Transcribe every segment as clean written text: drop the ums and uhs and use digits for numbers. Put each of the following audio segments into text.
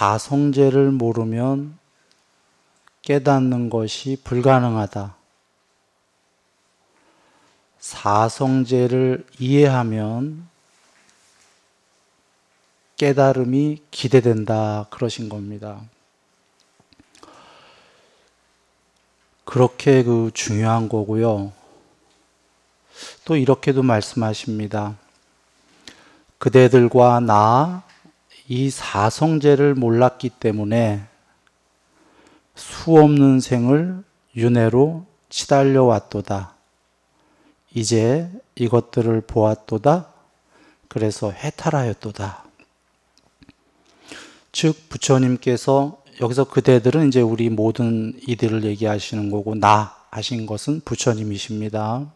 사성제를 모르면 깨닫는 것이 불가능하다. 사성제를 이해하면 깨달음이 기대된다. 그러신 겁니다. 그렇게 중요한 거고요. 또 이렇게도 말씀하십니다. 그대들과 나 이 사성제를 몰랐기 때문에 수없는 생을 윤회로 치달려 왔도다. 이제 이것들을 보았도다. 그래서 해탈하였도다. 즉 부처님께서 여기서 그대들은 이제 우리 모든 이들을 얘기하시는 거고 나 하신 것은 부처님이십니다.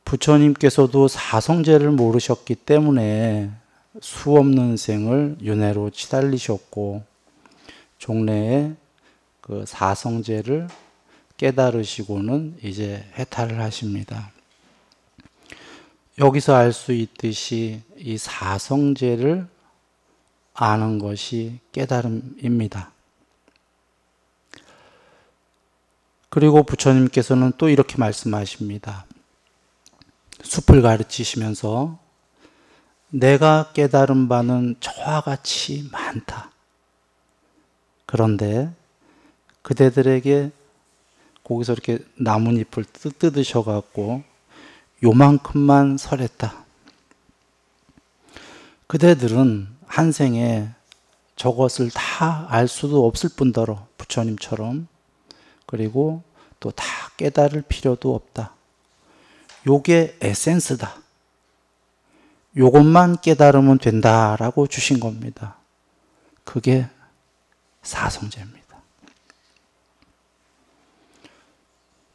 부처님께서도 사성제를 모르셨기 때문에 수없는 생을 윤회로 치달리셨고 종래에 그 사성제를 깨달으시고는 이제 해탈을 하십니다. 여기서 알 수 있듯이 이 사성제를 아는 것이 깨달음입니다. 그리고 부처님께서는 또 이렇게 말씀하십니다. 숲을 가르치시면서 내가 깨달은 바는 저와 같이 많다. 그런데 그대들에게 거기서 이렇게 나뭇잎을 뜯으셔갖고 요만큼만 설했다. 그대들은 한 생에 저것을 다 알 수도 없을 뿐더러 부처님처럼 그리고 또 다 깨달을 필요도 없다. 요게 에센스다. 요것만 깨달으면 된다라고 주신 겁니다. 그게 사성제입니다.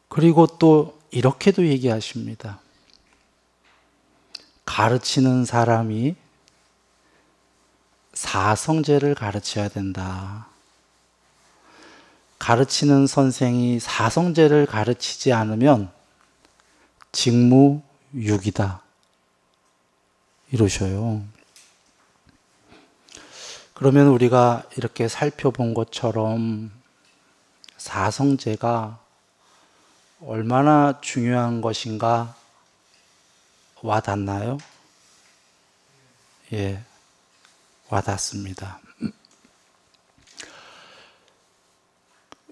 그리고 또 이렇게도 얘기하십니다. 가르치는 사람이 사성제를 가르쳐야 된다. 가르치는 선생이 사성제를 가르치지 않으면 직무유기다. 이러셔요. 그러면 우리가 이렇게 살펴본 것처럼 사성제가 얼마나 중요한 것인가 와닿나요? 예, 와닿습니다.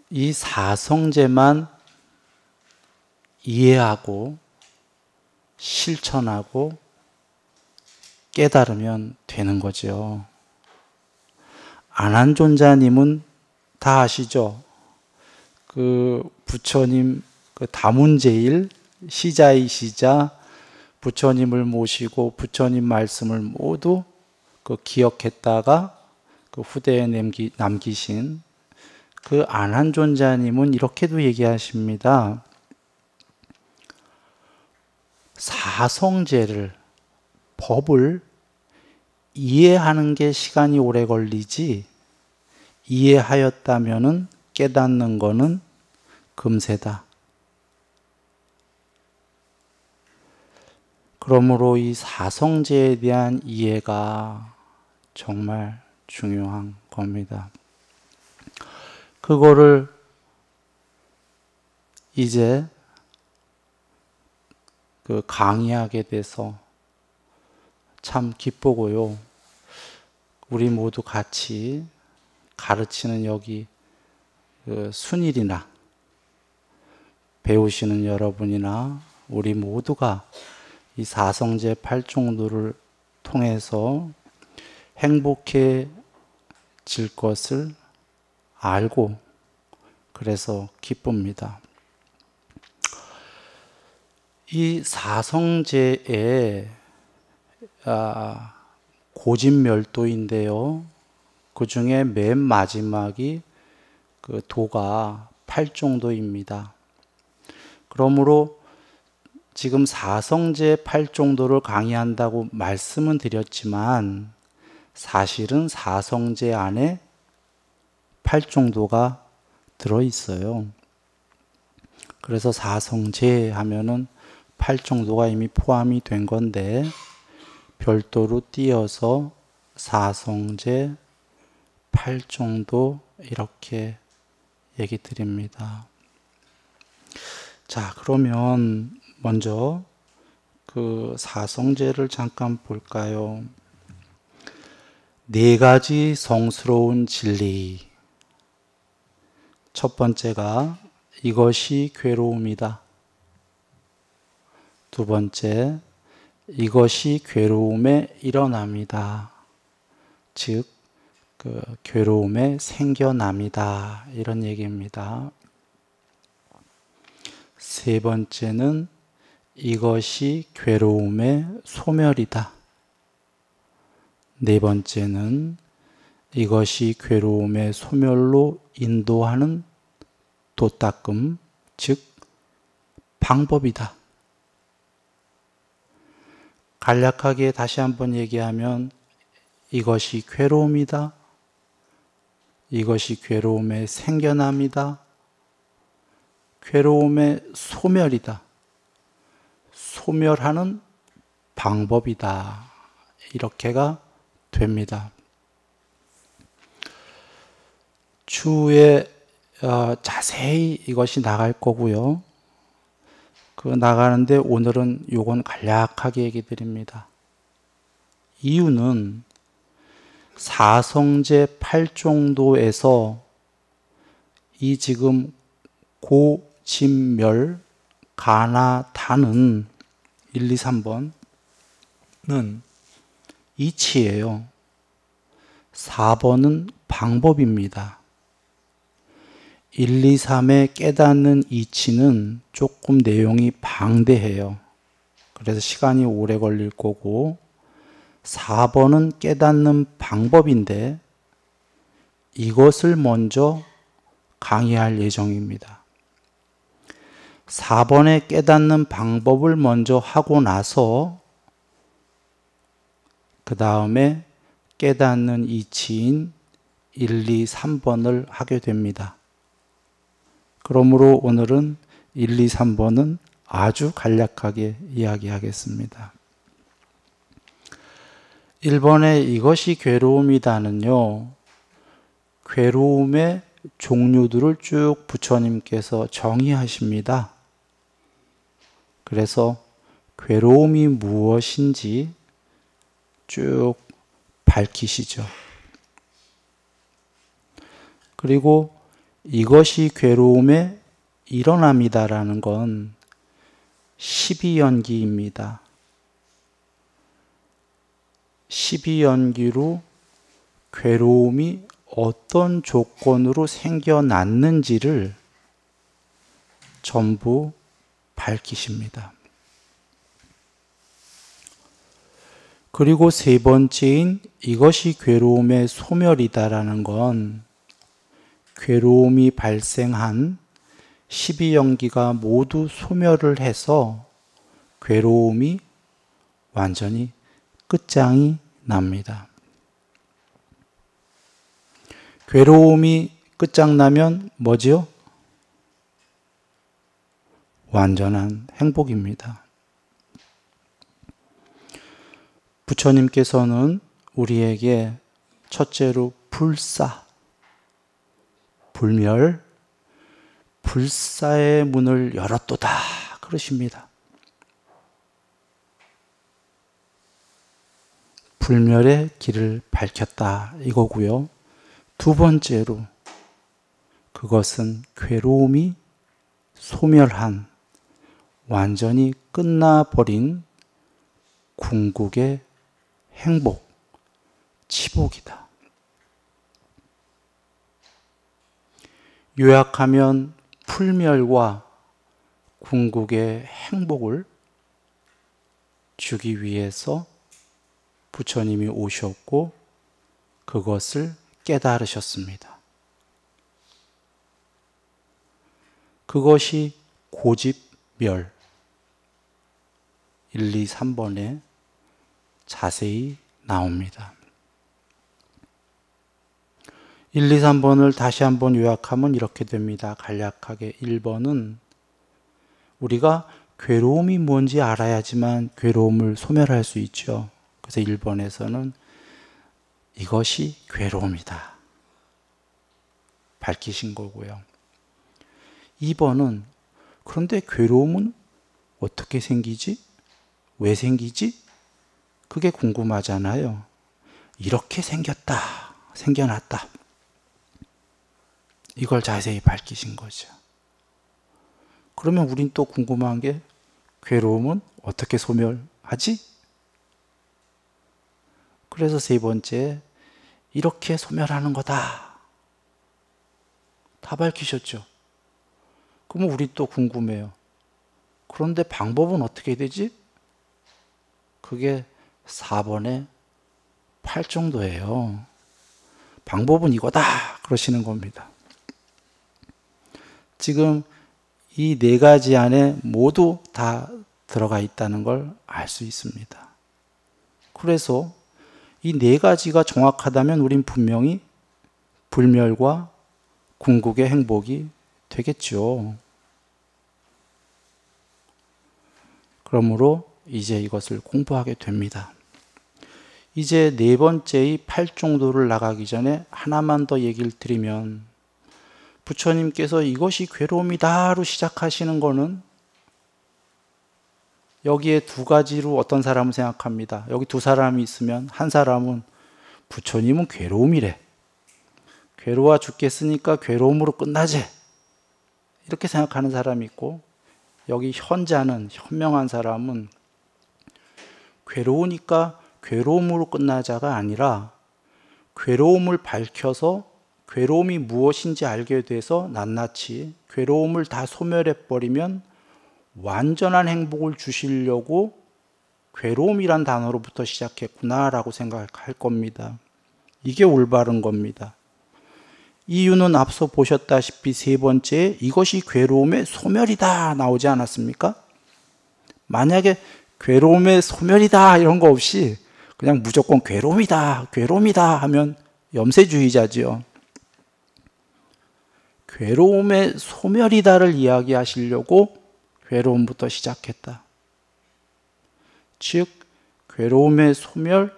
이 사성제만 이해하고 실천하고 깨달으면 되는 거죠. 안한존자님은 다 아시죠? 그 부처님 그 다문제일 시자이시자 부처님을 모시고 부처님 말씀을 모두 그 기억했다가 그 후대에 남기신 그 안한존자님은 이렇게도 얘기하십니다. 사성제를 법을 이해하는 게 시간이 오래 걸리지 이해하였다면은 깨닫는 거는 금세다. 그러므로 이 사성제에 대한 이해가 정말 중요한 겁니다. 그거를 이제 그 강의하게 돼서 참 기쁘고요. 우리 모두 같이 가르치는 여기 그 순일이나 배우시는 여러분이나 우리 모두가 이 사성제 8종도를 통해서 행복해질 것을 알고 그래서 기쁩니다. 이 사성제의 고진멸도인데요. 그 중에 맨 마지막이 그 도가 8종도입니다. 그러므로 지금 사성제 8종도를 강의한다고 말씀은 드렸지만 사실은 사성제 안에 8종도가 들어있어요. 그래서 사성제 하면은 팔 정도가 이미 포함이 된 건데 별도로 띄어서 사성제 8 정도 이렇게 얘기 드립니다. 자, 그러면 먼저 그 사성제를 잠깐 볼까요? 네 가지 성스러운 진리. 첫 번째가 이것이 괴로움이다. 두 번째, 이것이 괴로움의 일어남이다. 즉, 그 괴로움의 생겨남이다. 이런 얘기입니다. 세 번째는 이것이 괴로움의 소멸이다. 네 번째는 이것이 괴로움의 소멸로 인도하는 도닦음, 즉 방법이다. 간략하게 다시 한번 얘기하면 이것이 괴로움이다. 이것이 괴로움의 생겨남이다. 괴로움의 소멸이다. 소멸하는 방법이다. 이렇게가 됩니다. 추후에 자세히 이것이 나갈 거고요. 그 나가는데 오늘은 요건 간략하게 얘기 드립니다. 이유는 사성제 8종도에서 이 지금 고, 진, 멸, 가나, 다는 1, 2, 3번은 이치예요. 4번은 방법입니다. 1, 2, 3의 깨닫는 이치는 조금 내용이 방대해요. 그래서 시간이 오래 걸릴 거고 4번은 깨닫는 방법인데 이것을 먼저 강의할 예정입니다. 4번의 깨닫는 방법을 먼저 하고 나서 그 다음에 깨닫는 이치인 1, 2, 3번을 하게 됩니다. 그러므로 오늘은 1, 2, 3번은 아주 간략하게 이야기하겠습니다. 1번에 이것이 괴로움이다는요. 괴로움의 종류들을 쭉 부처님께서 정의하십니다. 그래서 괴로움이 무엇인지 쭉 밝히시죠. 그리고 이것이 괴로움의 일어남이다라는 건 12연기입니다. 12연기로 괴로움이 어떤 조건으로 생겨났는지를 전부 밝히십니다. 그리고 세 번째인 이것이 괴로움의 소멸이다라는 건 괴로움이 발생한 12연기가 모두 소멸을 해서 괴로움이 완전히 끝장이 납니다. 괴로움이 끝장나면 뭐지요? 완전한 행복입니다. 부처님께서는 우리에게 첫째로 불사, 불멸, 불사의 문을 열었도다 그러십니다. 불멸의 길을 밝혔다 이거고요. 두 번째로 그것은 괴로움이 소멸한 완전히 끝나버린 궁극의 행복, 치복이다. 요약하면 풀멸과 궁극의 행복을 주기 위해서 부처님이 오셨고 그것을 깨달으셨습니다. 그것이 고집멸 1, 2, 3번에 자세히 나옵니다. 1, 2, 3번을 다시 한번 요약하면 이렇게 됩니다. 간략하게 1번은 우리가 괴로움이 뭔지 알아야지만 괴로움을 소멸할 수 있죠. 그래서 1번에서는 이것이 괴로움이다 밝히신 거고요. 2번은 그런데 괴로움은 어떻게 생기지? 왜 생기지? 그게 궁금하잖아요. 이렇게 생겼다, 생겨났다. 이걸 자세히 밝히신 거죠. 그러면 우린 또 궁금한 게 괴로움은 어떻게 소멸하지? 그래서 세 번째, 이렇게 소멸하는 거다. 다 밝히셨죠? 그러면 우리 또 궁금해요. 그런데 방법은 어떻게 되지? 그게 4번의 8 정도예요. 방법은 이거다 그러시는 겁니다. 지금 이 네 가지 안에 모두 다 들어가 있다는 걸 알 수 있습니다. 그래서 이 네 가지가 정확하다면 우린 분명히 불멸과 궁극의 행복이 되겠죠. 그러므로 이제 이것을 공부하게 됩니다. 이제 네 번째의 8종도를 나가기 전에 하나만 더 얘기를 드리면, 부처님께서 이것이 괴로움이다로 시작하시는 거는 여기에 두 가지로 어떤 사람은 생각합니다. 여기 두 사람이 있으면 한 사람은 부처님은 괴로움이래. 괴로워 죽겠으니까 괴로움으로 끝나지. 이렇게 생각하는 사람이 있고, 여기 현자는, 현명한 사람은 괴로우니까 괴로움으로 끝나자가 아니라 괴로움을 밝혀서 괴로움이 무엇인지 알게 돼서 낱낱이 괴로움을 다 소멸해버리면 완전한 행복을 주시려고 괴로움이란 단어로부터 시작했구나라고 생각할 겁니다. 이게 올바른 겁니다. 이유는 앞서 보셨다시피 세 번째, 이것이 괴로움의 소멸이다 나오지 않았습니까? 만약에 괴로움의 소멸이다 이런 거 없이 그냥 무조건 괴로움이다, 괴로움이다 하면 염세주의자지요. 괴로움의 소멸이다를 이야기하시려고 괴로움부터 시작했다. 즉, 괴로움의 소멸,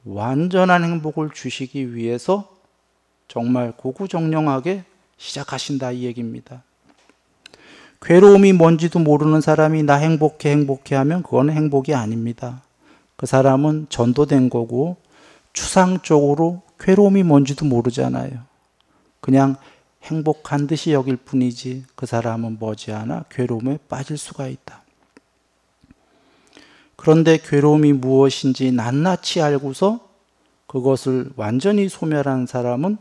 완전한 행복을 주시기 위해서 정말 고구정령하게 시작하신다 이 얘기입니다. 괴로움이 뭔지도 모르는 사람이 나 행복해 행복해 하면 그건 행복이 아닙니다. 그 사람은 전도된 거고 추상적으로 괴로움이 뭔지도 모르잖아요. 그냥 행복한 듯이 여길 뿐이지 그 사람은 머지않아 괴로움에 빠질 수가 있다. 그런데 괴로움이 무엇인지 낱낱이 알고서 그것을 완전히 소멸한 사람은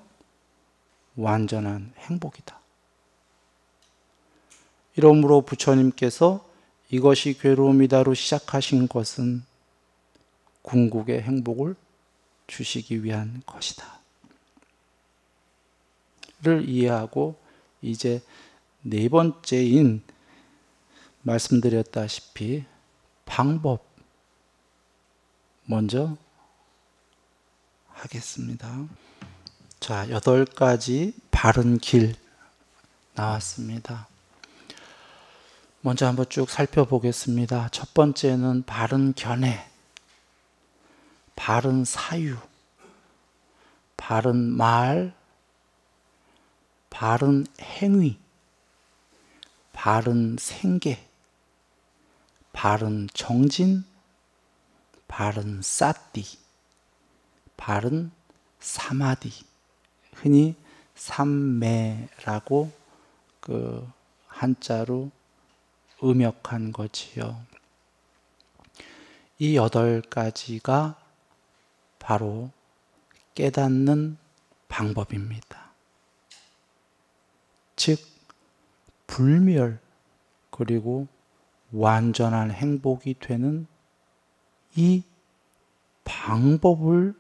완전한 행복이다. 이러므로 부처님께서 이것이 괴로움이다로 시작하신 것은 궁극의 행복을 주시기 위한 것이다 를 이해하고, 이제 네 번째인 말씀드렸다시피 방법 먼저 하겠습니다. 자, 8가지 바른 길 나왔습니다. 먼저 한번 쭉 살펴보겠습니다. 첫 번째는 바른 견해, 바른 사유, 바른 말, 바른 행위, 바른 생계, 바른 정진, 바른 사띠, 바른 사마디, 흔히 삼매라고 그 한자로 음역한 거지요. 이 8가지가 바로 깨닫는 방법입니다. 즉, 불멸 그리고 완전한 행복이 되는 이 방법을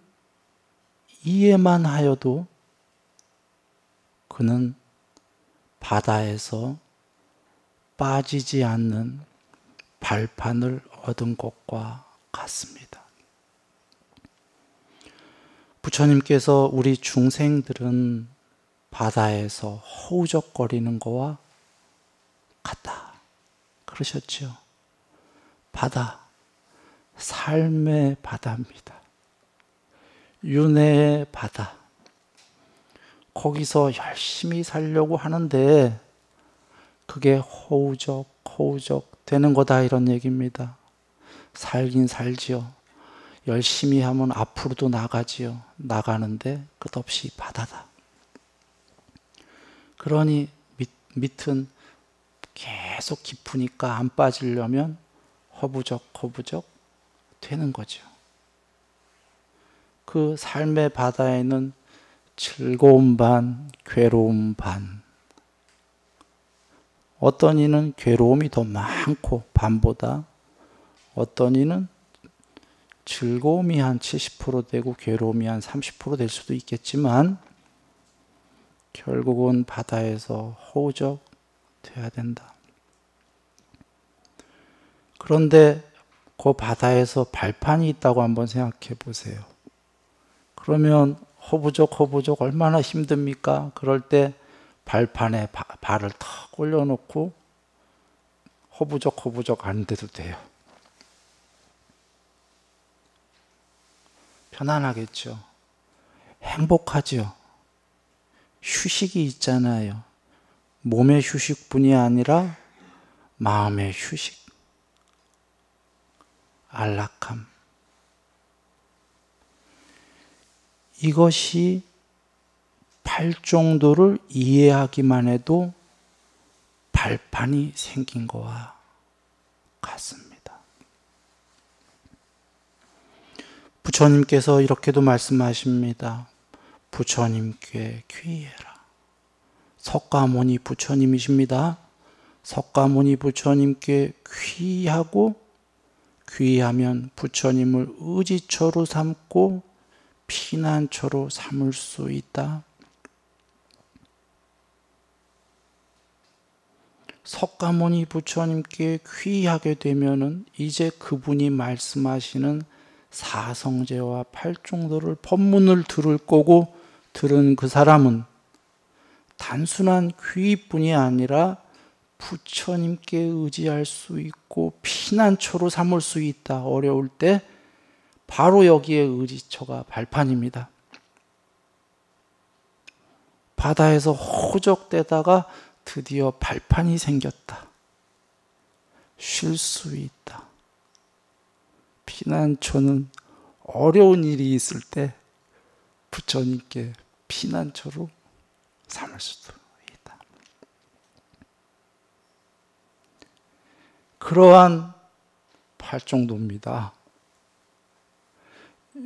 이해만 하여도 그는 바다에서 빠지지 않는 발판을 얻은 것과 같습니다. 부처님께서 우리 중생들은 바다에서 허우적거리는 거와 같다 그러셨죠. 바다, 삶의 바다입니다. 윤회의 바다. 거기서 열심히 살려고 하는데 그게 허우적 되는 거다, 이런 얘기입니다. 살긴 살지요. 열심히 하면 앞으로도 나가지요. 나가는데 끝없이 바다다. 그러니 밑은 계속 깊으니까 안 빠지려면 허부적 되는 거죠. 그 삶의 바다에는 즐거움 반, 괴로움 반. 어떤 이는 괴로움이 더 많고 반보다, 어떤 이는 즐거움이 한 70% 되고 괴로움이 한 30% 될 수도 있겠지만 결국은 바다에서 허우적 돼야 된다. 그런데 그 바다에서 발판이 있다고 한번 생각해 보세요. 그러면 허부적 얼마나 힘듭니까? 그럴 때 발판에 발을 탁 올려놓고 허부적 안 돼도 돼요. 편안하겠죠. 행복하죠. 휴식이 있잖아요. 몸의 휴식뿐이 아니라 마음의 휴식. 안락함. 이것이 팔정도를 이해하기만 해도 발판이 생긴 것과 같습니다. 부처님께서 이렇게도 말씀하십니다. 부처님께 귀의해라. 석가모니 부처님이십니다. 석가모니 부처님께 귀의하고, 귀의하면 부처님을 의지처로 삼고 피난처로 삼을 수 있다. 석가모니 부처님께 귀의하게 되면은 이제 그분이 말씀하시는 사성제와 팔중도를 법문을 들을 거고, 들은 그 사람은 단순한 귀의뿐이 아니라 부처님께 의지할 수 있고 피난처로 삼을 수 있다. 어려울 때 바로 여기에 의지처가 발판입니다. 바다에서 허우적대다가 드디어 발판이 생겼다. 쉴 수 있다. 피난처는 어려운 일이 있을 때 부처님께 피난처로 삼을 수도 있다. 그러한 팔정도입니다.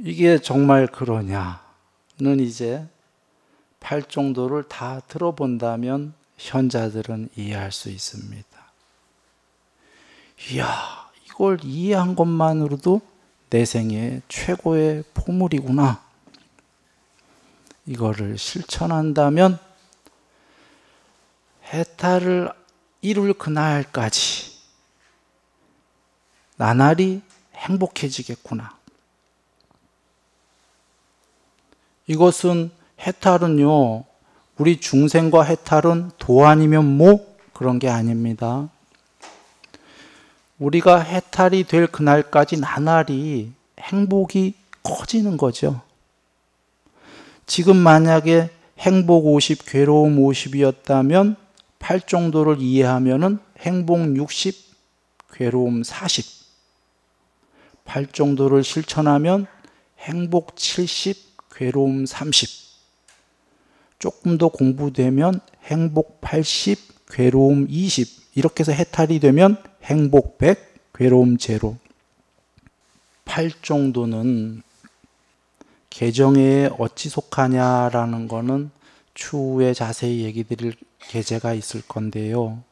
이게 정말 그러냐는 이제 팔정도를 다 들어본다면 현자들은 이해할 수 있습니다. 이야, 이걸 이해한 것만으로도 내 생의 최고의 보물이구나. 이거를 실천한다면 해탈을 이룰 그날까지 나날이 행복해지겠구나. 이것은 해탈은요, 우리 중생과 해탈은 도 아니면 모 그런 게 아닙니다. 우리가 해탈이 될 그날까지 나날이 행복이 커지는 거죠. 지금 만약에 행복 50, 괴로움 50이었다면 팔정도를 이해하면은 행복 60, 괴로움 40. 팔정도를 실천하면 행복 70, 괴로움 30. 조금 더 공부되면 행복 80, 괴로움 20. 이렇게 해서 해탈이 되면 행복 100, 괴로움 0. 팔정도는 개정에 어찌 속하냐라는 거는 추후에 자세히 얘기 드릴 계제가 있을 건데요.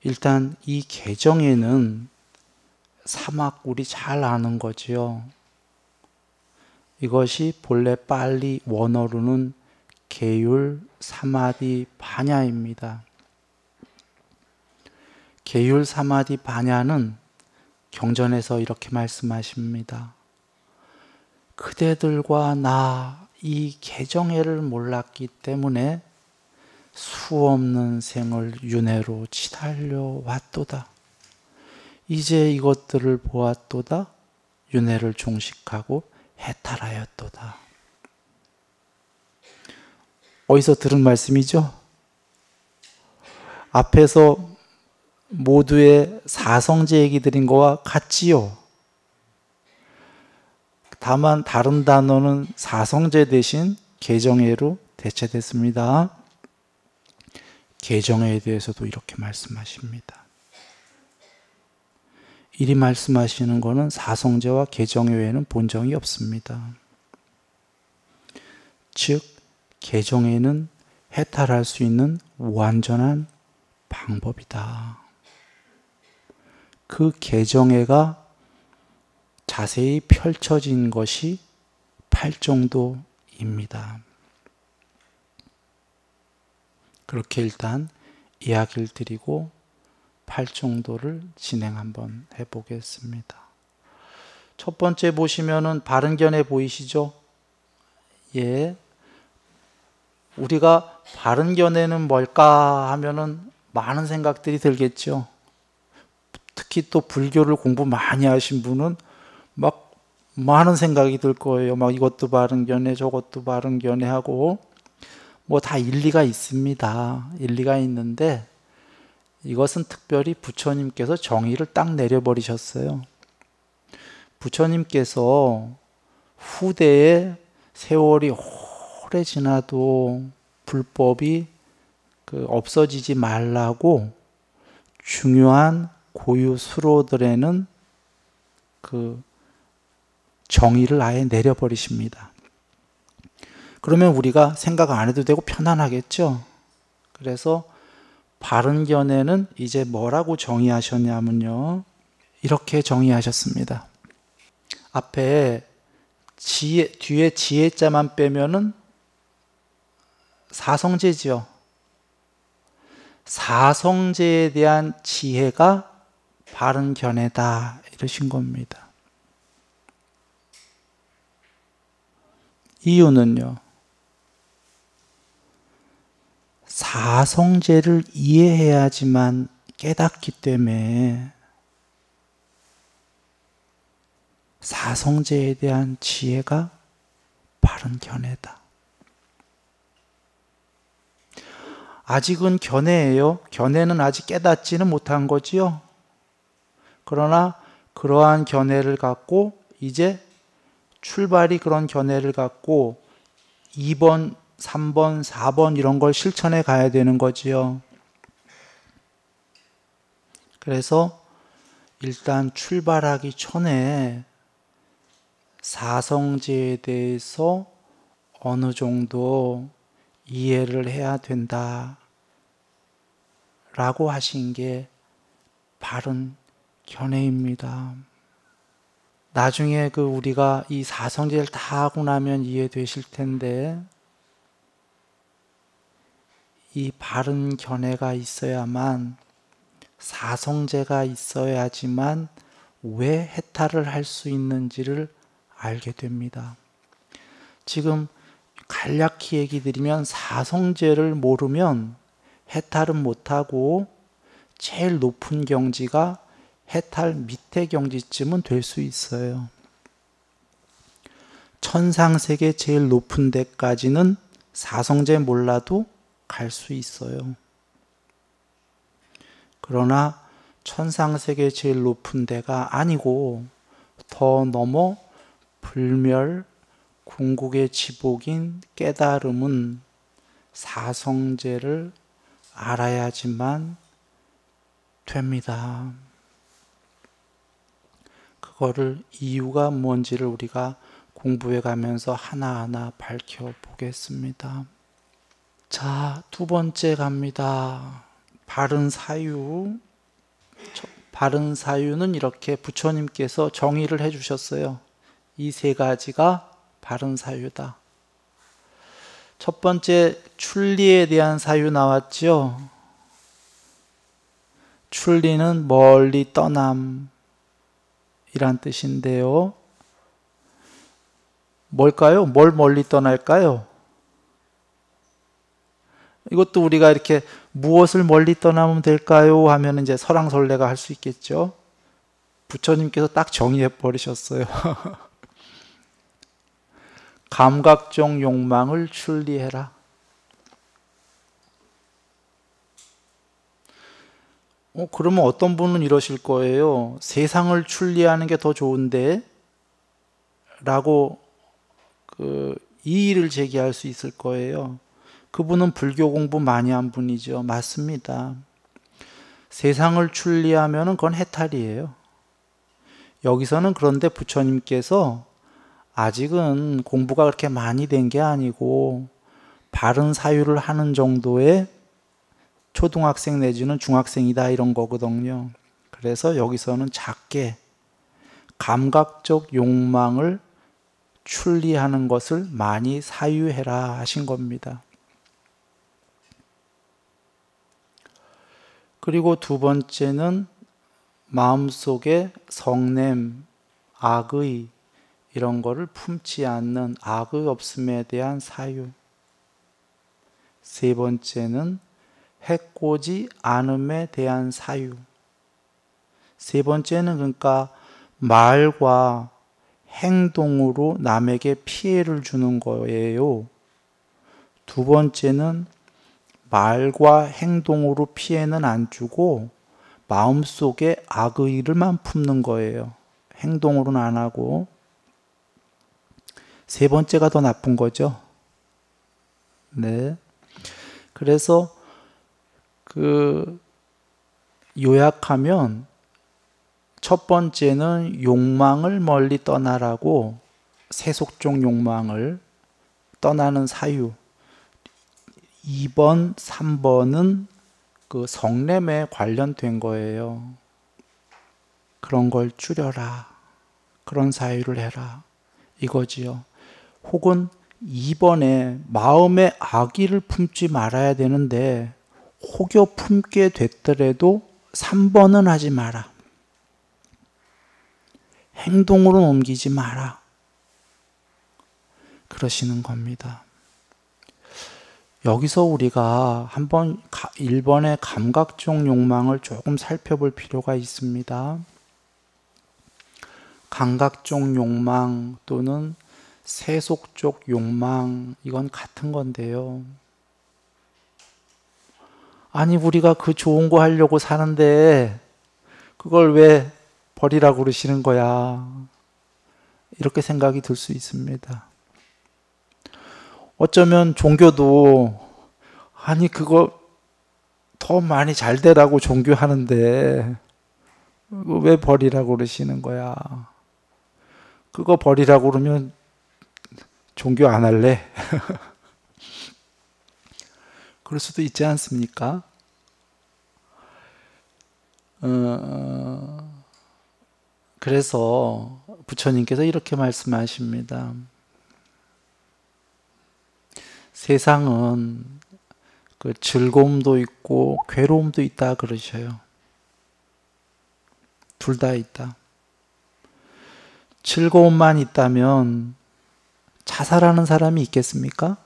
일단 이 개정에는 사막 우리 잘 아는 거지요. 이것이 본래 빨리 원어로는 계율 사마디 바냐입니다. 계율 사마디 바냐는 경전에서 이렇게 말씀하십니다. 그대들과 나 이 개정해를 몰랐기 때문에 수없는 생을 윤회로 치달려 왔도다. 이제 이것들을 보았도다. 윤회를 종식하고 해탈하였도다. 어디서 들은 말씀이죠? 앞에서 모두의 사성제 얘기 드린 거와 같지요. 다만 다른 단어는 사성제 대신 개정회로 대체됐습니다. 개정회에 대해서도 이렇게 말씀하십니다. 이리 말씀하시는 것은 사성제와 개정회 외에는 본정이 없습니다. 즉 개정회는 해탈할 수 있는 완전한 방법이다. 그 개정회가 자세히 펼쳐진 것이 팔정도입니다. 그렇게 일단 이야기를 드리고 팔정도를 진행 한번 해보겠습니다. 첫 번째 보시면은 바른견해 보이시죠? 예. 우리가 바른견해는 뭘까 하면은 많은 생각들이 들겠죠. 특히 또 불교를 공부 많이 하신 분은 막 많은 생각이 들 거예요. 막 이것도 바른견해, 저것도 바른견해 하고 뭐 다 일리가 있습니다. 일리가 있는데 이것은 특별히 부처님께서 정의를 딱 내려버리셨어요. 부처님께서 후대에 세월이 오래 지나도 불법이 없어지지 말라고 중요한 고유 수로들에는 정의를 아예 내려버리십니다. 그러면 우리가 생각 안 해도 되고 편안하겠죠? 그래서 바른견해는 이제 뭐라고 정의하셨냐면요. 이렇게 정의하셨습니다. 앞에 뒤에 지혜자만 빼면은 사성제지요. 사성제에 대한 지혜가 바른견해다 이러신 겁니다. 이유는요. 사성제를 이해해야지만 깨닫기 때문에 사성제에 대한 지혜가 바른 견해다. 아직은 견해예요. 견해는 아직 깨닫지는 못한 거지요. 그러나 그러한 견해를 갖고 이제 출발이 그런 견해를 갖고 2번, 3번, 4번 이런 걸 실천해 가야 되는 거지요. 그래서 일단 출발하기 전에 사성제에 대해서 어느 정도 이해를 해야 된다 라고 하신 게 바른 견해입니다. 나중에 우리가 이 사성제를 다 하고 나면 이해되실 텐데 이 바른 견해가 있어야만 사성제가 있어야지만 왜 해탈을 할 수 있는지를 알게 됩니다. 지금 간략히 얘기 드리면 사성제를 모르면 해탈은 못하고 제일 높은 경지가 해탈 밑에 경지쯤은 될 수 있어요. 천상세계 제일 높은 데까지는 사성제 몰라도 갈 수 있어요. 그러나 천상세계 제일 높은 데가 아니고 더 넘어 불멸 궁극의 지복인 깨달음은 사성제를 알아야지만 됩니다. 그거를 이유가 뭔지를 우리가 공부해 가면서 하나하나 밝혀보겠습니다. 자, 두 번째 갑니다. 바른 사유. 바른 사유는 이렇게 부처님께서 정의를 해주셨어요. 이 세 가지가 바른 사유다. 첫 번째 출리에 대한 사유 나왔죠. 출리는 멀리 떠남 이란 뜻인데요. 뭘까요? 뭘 멀리 떠날까요? 이것도 우리가 이렇게 무엇을 멀리 떠나면 될까요? 하면 이제 설왕설래가 할 수 있겠죠. 부처님께서 딱 정의해 버리셨어요. 감각적 욕망을 출리해라. 그러면 어떤 분은 이러실 거예요. 세상을 출리하는 게 더 좋은데? 라고 이의를 제기할 수 있을 거예요. 그분은 불교 공부 많이 한 분이죠. 맞습니다. 세상을 출리하면 그건 해탈이에요. 여기서는 그런데 부처님께서 아직은 공부가 그렇게 많이 된 게 아니고 바른 사유를 하는 정도의 초등학생 내지는 중학생이다 이런 거거든요. 그래서 여기서는 작게 감각적 욕망을 출리하는 것을 많이 사유해라 하신 겁니다. 그리고 두 번째는 마음속에 성냄, 악의 이런 거를 품지 않는 악의 없음에 대한 사유. 세 번째는 해코지 않음에 대한 사유. 세 번째는 그러니까 말과 행동으로 남에게 피해를 주는 거예요. 두 번째는 말과 행동으로 피해는 안 주고 마음속에 악의를만 품는 거예요. 행동으로는 안 하고. 세 번째가 더 나쁜 거죠. 네. 그래서 요약하면 첫 번째는 욕망을 멀리 떠나라고, 세속적 욕망을 떠나는 사유. 2번, 3번은 그 성냄에 관련된 거예요. 그런 걸 줄여라. 그런 사유를 해라. 이거지요. 혹은 2번에 마음에 악의를 품지 말아야 되는데 혹여 품게 됐더라도 3번은 하지 마라. 행동으로 옮기지 마라. 그러시는 겁니다. 여기서 우리가 한번 1번의 감각적 욕망을 조금 살펴볼 필요가 있습니다. 감각적 욕망 또는 세속적 욕망, 이건 같은 건데요. 아니, 우리가 그 좋은 거 하려고 사는데 그걸 왜 버리라고 그러시는 거야? 이렇게 생각이 들 수 있습니다. 어쩌면 종교도 아니 그거 더 많이 잘 되라고 종교하는데 왜 버리라고 그러시는 거야? 그거 버리라고 그러면 종교 안 할래? 그럴 수도 있지 않습니까? 그래서 부처님께서 이렇게 말씀하십니다. 세상은 그 즐거움도 있고 괴로움도 있다 그러셔요. 둘 다 있다. 즐거움만 있다면 자살하는 사람이 있겠습니까?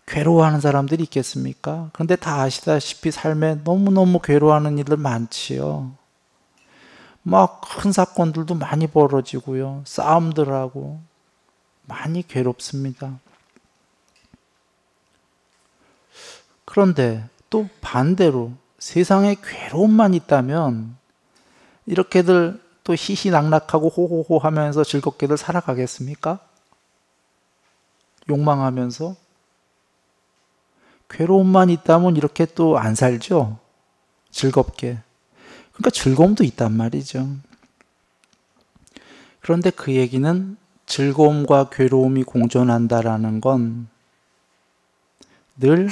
괴로워하는 사람들이 있겠습니까? 그런데 다 아시다시피 삶에 너무너무 괴로워하는 일들 많지요. 막 큰 사건들도 많이 벌어지고요. 싸움들 하고 많이 괴롭습니다. 그런데 또 반대로 세상에 괴로움만 있다면 이렇게들 또 희희낙낙하고 호호호 하면서 즐겁게들 살아가겠습니까? 욕망하면서? 괴로움만 있다면 이렇게 또 안 살죠? 즐겁게. 그러니까 즐거움도 있단 말이죠. 그런데 그 얘기는 즐거움과 괴로움이 공존한다라는 건 늘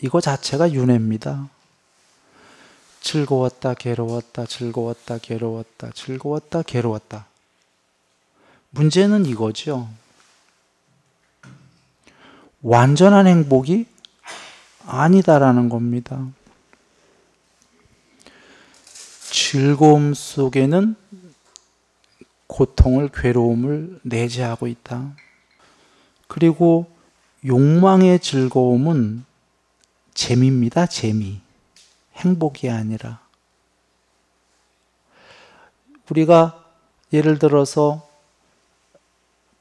이거 자체가 윤회입니다. 즐거웠다, 괴로웠다, 즐거웠다, 괴로웠다, 즐거웠다, 괴로웠다. 문제는 이거죠. 완전한 행복이 아니다라는 겁니다. 즐거움 속에는 고통을, 괴로움을 내재하고 있다. 그리고 욕망의 즐거움은 재미입니다, 재미. 행복이 아니라. 우리가 예를 들어서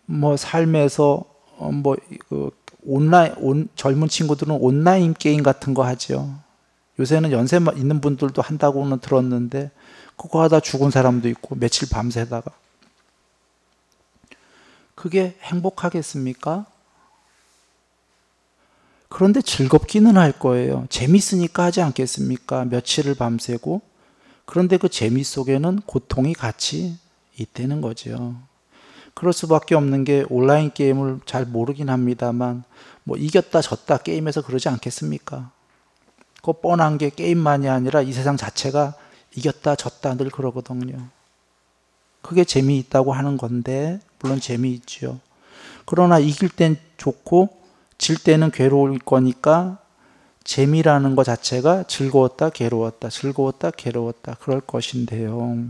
뭐 삶에서 젊은 친구들은 온라인 게임 같은 거 하죠. 요새는 연세 있는 분들도 한다고는 들었는데 그거 하다 죽은 사람도 있고 며칠 밤새다가. 그게 행복하겠습니까? 그런데 즐겁기는 할 거예요. 재밌으니까 하지 않겠습니까? 며칠을 밤새고. 그런데 그 재미 속에는 고통이 같이 있다는 거죠. 그럴 수밖에 없는 게 온라인 게임을 잘 모르긴 합니다만 뭐 이겼다 졌다 게임에서 그러지 않겠습니까? 그거 뻔한 게 게임만이 아니라 이 세상 자체가 이겼다 졌다 늘 그러거든요. 그게 재미있다고 하는 건데 물론 재미있죠. 그러나 이길 땐 좋고 질 때는 괴로울 거니까 재미라는 것 자체가 즐거웠다 괴로웠다 즐거웠다 괴로웠다 그럴 것인데요.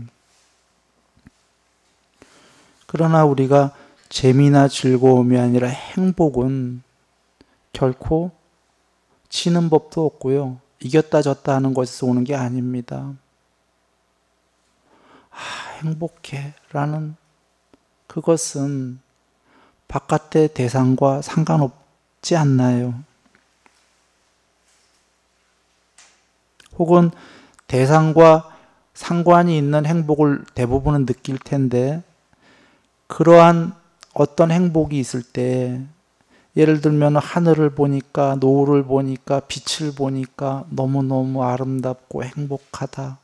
그러나 우리가 재미나 즐거움이 아니라 행복은 결코 지는 법도 없고요. 이겼다 졌다 하는 것에서 오는 게 아닙니다. 행복해 라는 그것은 바깥의 대상과 상관없지 않나요? 혹은 대상과 상관이 있는 행복을 대부분은 느낄 텐데 그러한 어떤 행복이 있을 때 예를 들면 하늘을 보니까 노을을 보니까 빛을 보니까 너무너무 아름답고 행복하다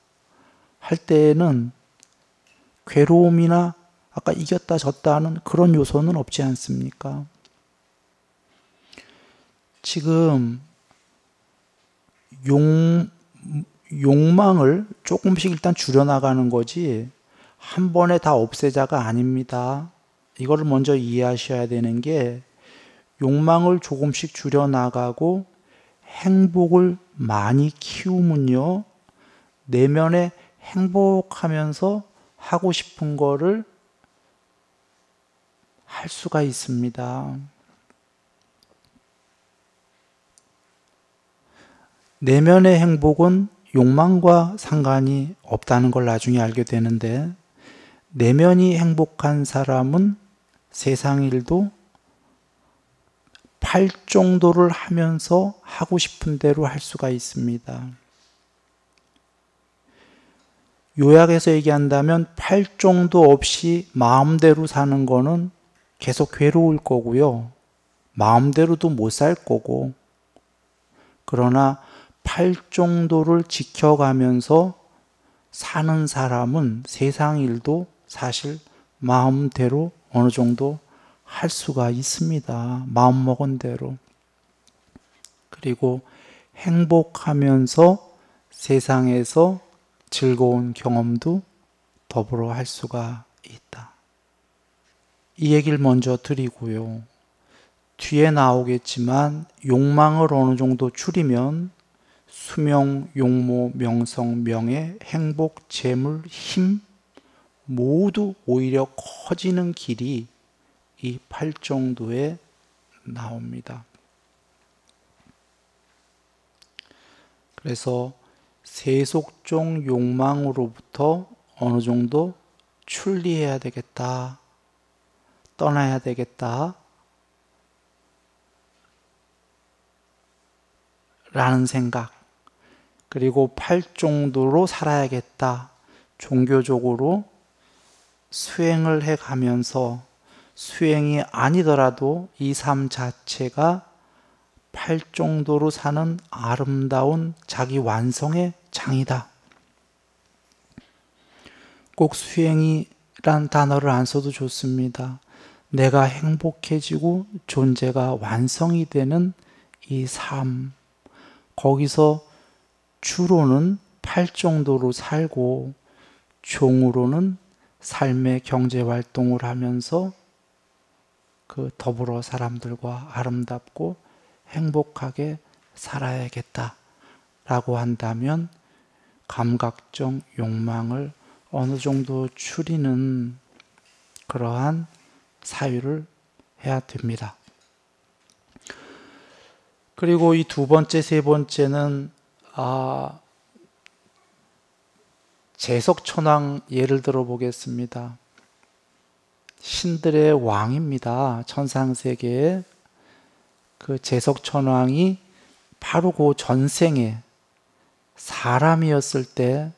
할 때에는 괴로움이나 아까 이겼다 졌다 하는 그런 요소는 없지 않습니까? 지금 욕망을 조금씩 일단 줄여나가는 거지 한 번에 다 없애자가 아닙니다. 이거를 먼저 이해하셔야 되는 게 욕망을 조금씩 줄여나가고 행복을 많이 키우면요. 내면에 행복하면서 하고 싶은 거를 할 수가 있습니다. 내면의 행복은 욕망과 상관이 없다는 걸 나중에 알게 되는데 내면이 행복한 사람은 세상 일도 팔정도를 하면서 하고 싶은 대로 할 수가 있습니다. 요약해서 얘기한다면 팔정도 없이 마음대로 사는 거는 계속 괴로울 거고요. 마음대로도 못 살 거고. 그러나 팔정도를 지켜가면서 사는 사람은 세상 일도 사실 마음대로 어느 정도 할 수가 있습니다. 마음먹은 대로. 그리고 행복하면서 세상에서 즐거운 경험도 더불어 할 수가 있다. 이 얘기를 먼저 드리고요. 뒤에 나오겠지만 욕망을 어느 정도 줄이면 수명, 용모, 명성, 명예, 행복, 재물, 힘 모두 오히려 커지는 길이 이 팔정도에 나옵니다. 그래서 세속적 욕망으로부터 어느 정도 출리해야 되겠다. 떠나야 되겠다. 라는 생각. 그리고 팔정도로 살아야겠다. 종교적으로 수행을 해가면서 수행이 아니더라도 이 삶 자체가 팔정도로 사는 아름다운 자기 완성의 장이다. 꼭 수행이란 단어를 안 써도 좋습니다. 내가 행복해지고 존재가 완성이 되는 이 삶. 거기서 주로는 팔정도로 살고 종으로는 삶의 경제활동을 하면서 그 더불어 사람들과 아름답고 행복하게 살아야겠다라고 한다면 감각적 욕망을 어느 정도 줄이는 그러한 사유를 해야 됩니다. 그리고 이 두 번째, 세 번째는 제석천왕 예를 들어 보겠습니다. 신들의 왕입니다. 천상세계에 그 제석천왕이 바로 그 전생에 사람이었을 때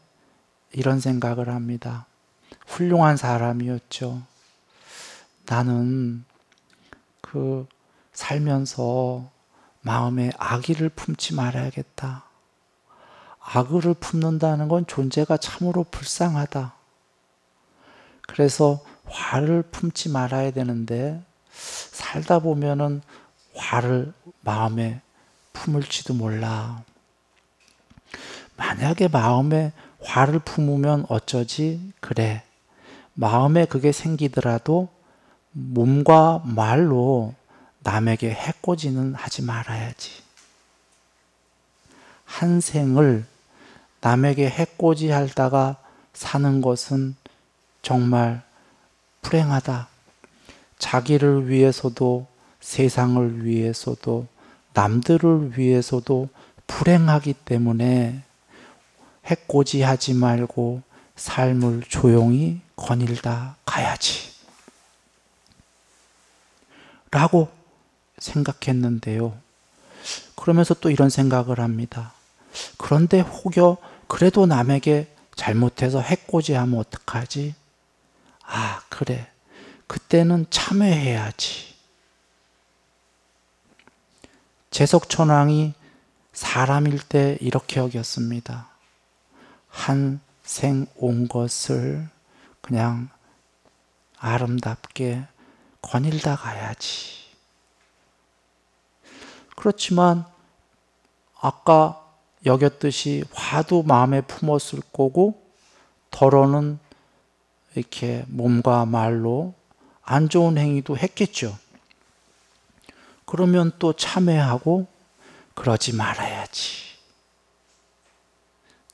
이런 생각을 합니다. 훌륭한 사람이었죠. 나는 그 살면서 마음에 악의를 품지 말아야겠다. 악의를 품는다는 건 존재가 참으로 불쌍하다. 그래서 화를 품지 말아야 되는데 살다 보면은 화를 마음에 품을지도 몰라. 만약에 마음에 화를 품으면 어쩌지? 그래. 마음에 그게 생기더라도 몸과 말로 남에게 해코지는 하지 말아야지. 한 생을 남에게 해코지 하다가 사는 것은 정말 불행하다. 자기를 위해서도 세상을 위해서도 남들을 위해서도 불행하기 때문에 해코지하지 말고 삶을 조용히 거닐다 가야지. 라고 생각했는데요. 그러면서 또 이런 생각을 합니다. 그런데 혹여 그래도 남에게 잘못해서 해코지하면 어떡하지? 아, 그래. 그때는 참회해야지. 제석천왕이 사람일 때 이렇게 여겼습니다. 한 생 온 것을 그냥 아름답게 거닐다 가야지. 그렇지만 아까 여겼듯이 화도 마음에 품었을 거고 덜어는 이렇게 몸과 말로 안 좋은 행위도 했겠죠. 그러면 또 참회하고 그러지 말아야지.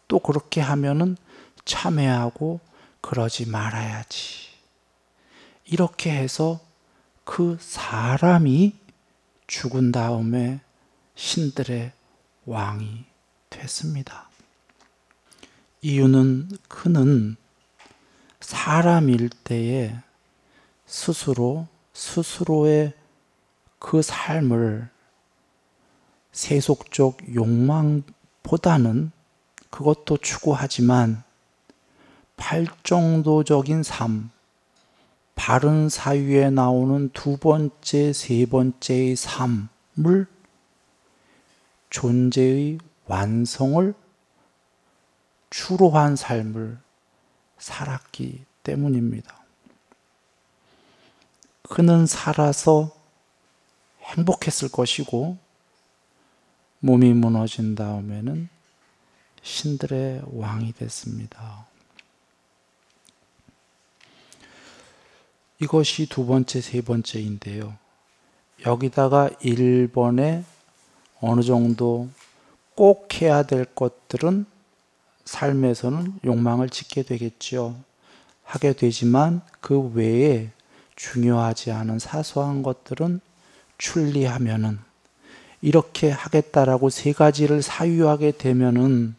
또 그렇게 하면은 참회하고 그러지 말아야지. 이렇게 해서 그 사람이 죽은 다음에 신들의 왕이 됐습니다. 이유는 그는 사람일 때에 스스로의 그 삶을 세속적 욕망보다는 그것도 추구하지만 팔정도적인 삶, 바른 사유에 나오는 두 번째, 세 번째의 삶을 존재의 완성을 주로 한 삶을 살았기 때문입니다. 그는 살아서 행복했을 것이고 몸이 무너진 다음에는 신들의 왕이 됐습니다. 이것이 두 번째, 세 번째인데요. 여기다가 1번에 어느 정도 꼭 해야 될 것들은 삶에서는 욕망을 짓게 되겠죠. 하게 되지만 그 외에 중요하지 않은 사소한 것들은 출리하면은 이렇게 하겠다라고 세 가지를 사유하게 되면은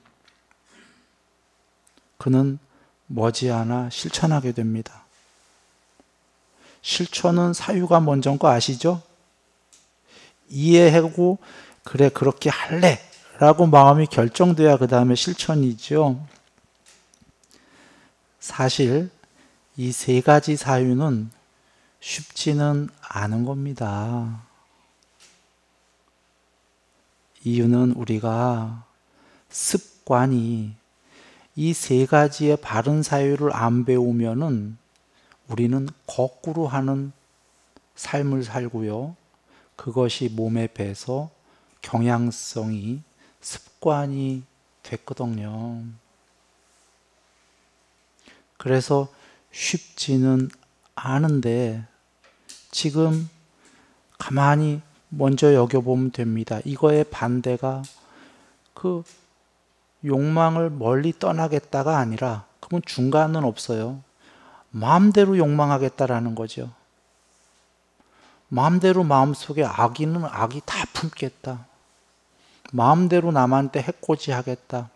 그는 머지않아 실천하게 됩니다. 실천은 사유가 먼저인 거 아시죠? 이해하고 그래 그렇게 할래 라고 마음이 결정돼야 그 다음에 실천이죠. 사실 이 세 가지 사유는 쉽지는 않은 겁니다. 이유는 우리가 습관이 이 세 가지의 바른 사유를 안 배우면은 우리는 거꾸로 하는 삶을 살고요. 그것이 몸에 배서 경향성이 습관이 됐거든요. 그래서 쉽지는 않은데 지금 가만히 먼저 여겨보면 됩니다. 이거의 반대가 그 욕망을 멀리 떠나겠다가 아니라 그러면 중간은 없어요. 마음대로 욕망하겠다라는 거죠. 마음대로 마음속에 악이 다 품겠다. 마음대로 남한테 해코지 하겠다.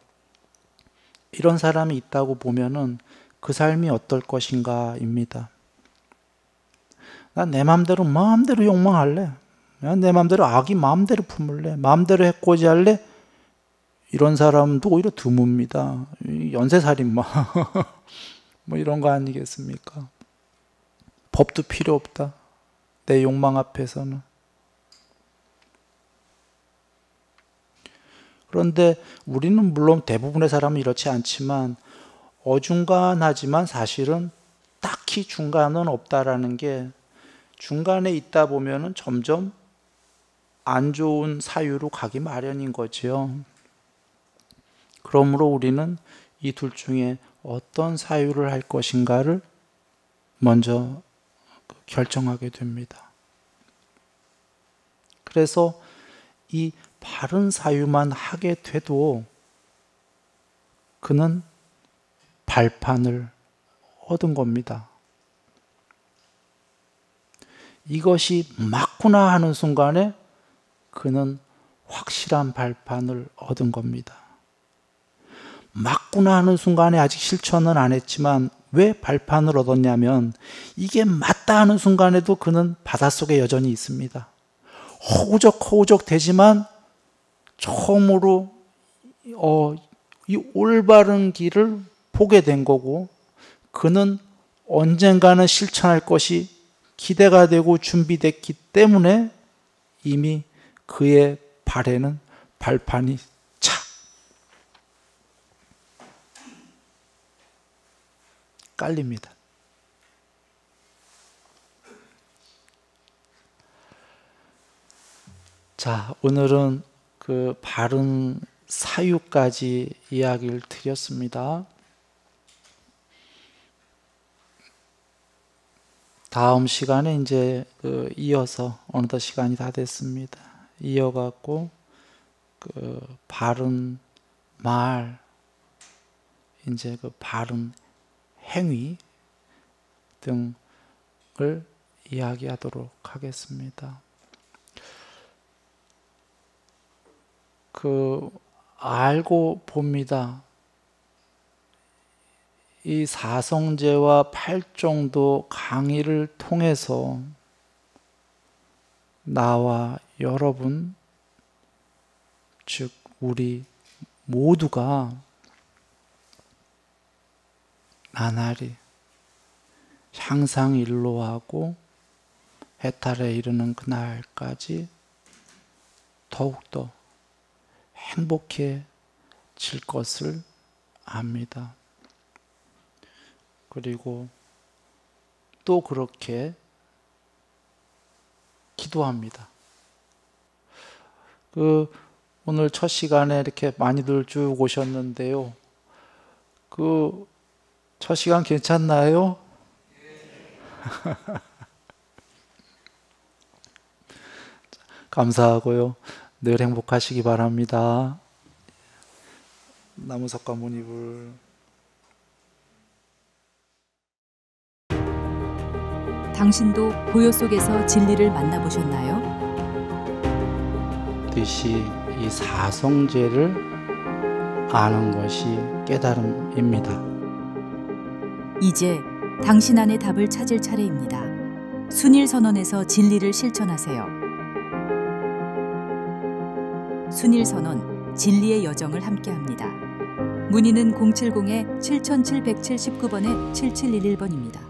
이런 사람이 있다고 보면은 그 삶이 어떨 것인가입니다. 난 내 마음대로 욕망할래. 난 내 마음대로 악이 마음대로 품을래. 마음대로 해코지할래. 이런 사람도 오히려 드뭅니다. 연쇄살인마 뭐 이런 거 아니겠습니까? 법도 필요 없다. 내 욕망 앞에서는. 그런데 우리는 물론 대부분의 사람은 이렇지 않지만 어중간하지만 사실은 딱히 중간은 없다라는 게 중간에 있다 보면은 점점 안 좋은 사유로 가기 마련인 거지요. 그러므로 우리는 이 둘 중에 어떤 사유를 할 것인가를 먼저 결정하게 됩니다. 그래서 이 바른 사유만 하게 돼도 그는 발판을 얻은 겁니다. 이것이 맞구나 하는 순간에 그는 확실한 발판을 얻은 겁니다. 맞구나 하는 순간에 아직 실천은 안 했지만 왜 발판을 얻었냐면 이게 맞다 하는 순간에도 그는 바닷속에 여전히 있습니다. 허우적 되지만 처음으로 이 올바른 길을 보게 된 거고 그는 언젠가는 실천할 것이 기대가 되고 준비됐기 때문에 이미 그의 발에는 발판이 착 깔립니다. 자, 오늘은 그 바른 사유까지 이야기를 드렸습니다. 다음 시간에 이제 이어서 어느덧 시간이 다 됐습니다. 이어갖고 그 바른 말, 이제 그 바른 행위 등을 이야기하도록 하겠습니다. 알고 봅니다. 이 사성제와 팔정도 강의를 통해서 나와 여러분, 즉 우리 모두가 나날이 향상일로하고 해탈에 이르는 그날까지 더욱더 행복해질 것을 압니다. 그리고 또 그렇게 기도합니다. 오늘 첫 시간에 이렇게 많이들 쭉 오셨는데요. 첫 시간 괜찮나요? 감사하고요. 늘 행복하시기 바랍니다. 나무석가 문이불. 당신도 고요 속에서 진리를 만나보셨나요? 뜻이 이 사성제를 아는 것이 깨달음입니다. 이제 당신 안의 답을 찾을 차례입니다. 순일선언에서 진리를 실천하세요. 순일선언, 진리의 여정을 함께합니다. 문의는 070-7779-7711번입니다.